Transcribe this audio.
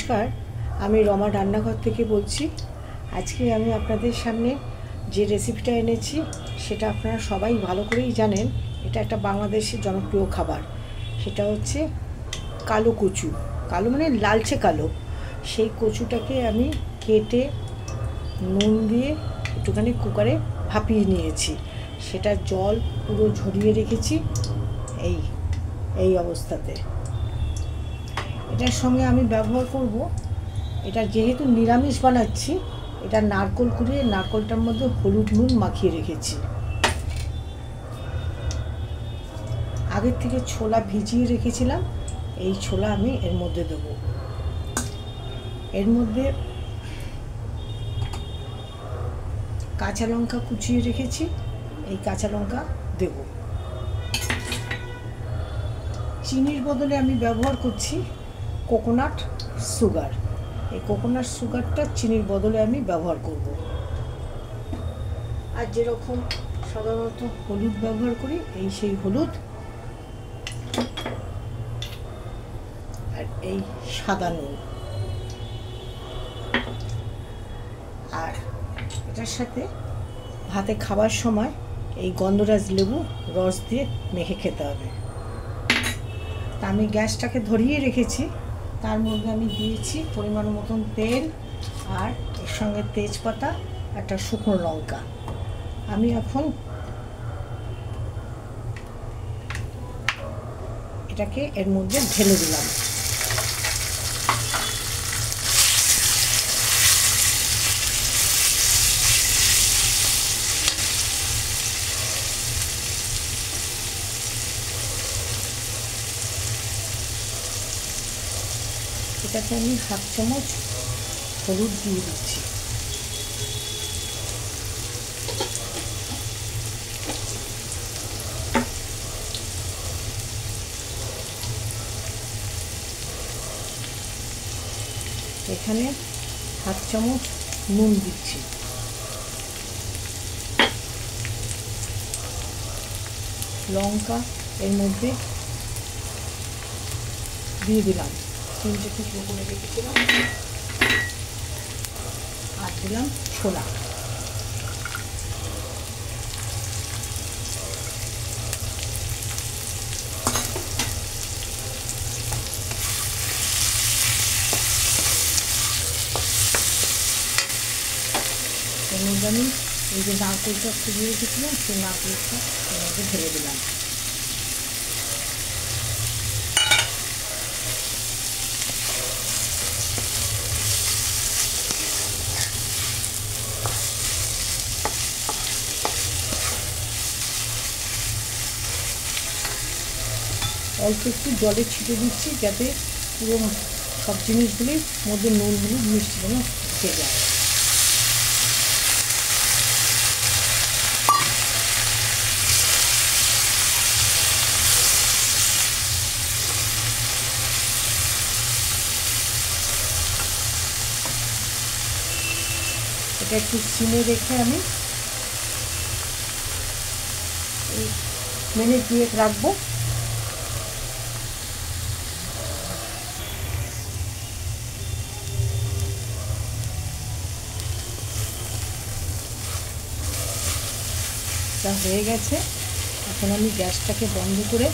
নমস্কার, আমি রমা রান্নাঘর থেকে বলছি। আজকে আমি আপনাদের সামনে যে রেসিপিটা এনেছি সেটা আপনারা সবাই ভালো করেই জানেন। এটা একটা বাংলাদেশের জনপ্রিয় খাবার। সেটা হচ্ছে কালো কচু। কালো মানে লালচে কালো। সেই কচুটাকে আমি কেটে নুন দিয়ে একটুখানি কুকারে ভাপিয়ে নিয়েছি। সেটা জল পুরো ঝরিয়ে রেখেছি এই অবস্থাতে। এটার সঙ্গে আমি ব্যবহার করব, এটা যেহেতু নিরামিষ বানাচ্ছি, এটা নারকেল কুড়িয়ে নারকেলটার মধ্যে হলুদ নুন মাখিয়ে রেখেছি। আগের থেকে ছোলা ভিজিয়ে রেখেছিলাম, এই ছোলা আমি এর মধ্যে দেব। এর মধ্যে কাঁচা লঙ্কা কুচিয়ে রেখেছি, এই কাঁচা লঙ্কা দেব। চিনির বদলে আমি ব্যবহার করছি কোকোনাট সুগার। এই কোকোনাট সুগারটা চিনির বদলে আমি ব্যবহার করব। আর যেরকম সাধারণত হলুদ ব্যবহার করি, এই সেই হলুদ, আর এই সাদা নুন। আর এটার সাথে ভাতে খাবার সময় এই গন্ধরাজ লেবু রস দিয়ে মেখে খেতে হবে। তা আমি গ্যাসটাকে ধরিয়ে রেখেছি, তার মধ্যে আমি দিয়েছি পরিমাণ মতন তেল, আর এর সঙ্গে তেজপাতা, একটা শুকনো লঙ্কা। আমি এখন এটাকে এর মধ্যে ঢেলে দিলাম। এটাতে আমি হাফ চামচ হলুদ দিয়ে দিচ্ছি। এখানে হাফ চামচ নুন দিচ্ছি। লঙ্কা এর মধ্যে দিয়ে দিলাম, তিনটে টুকরো করে রেখেছিলাম। আর দিলাম ছোলা। এর মধ্যে আমি এই যে নারকেলটা কুড়িয়ে রেখেছিলাম, সেই নারকেলটা এর মধ্যে ঢেলে দিলাম। অল্প একটু জলে ছিটে দিচ্ছি, যাতে পুরো সব জিনিসগুলির মধ্যে নুন হলুদ মিষ্টি যেন ঢুকে যায়। এটা একটু সিমে রেখে আমি মিনিট 2 রাখবো। হয়ে গেছে। এখন আমি গ্যাসটাকে বন্ধ করে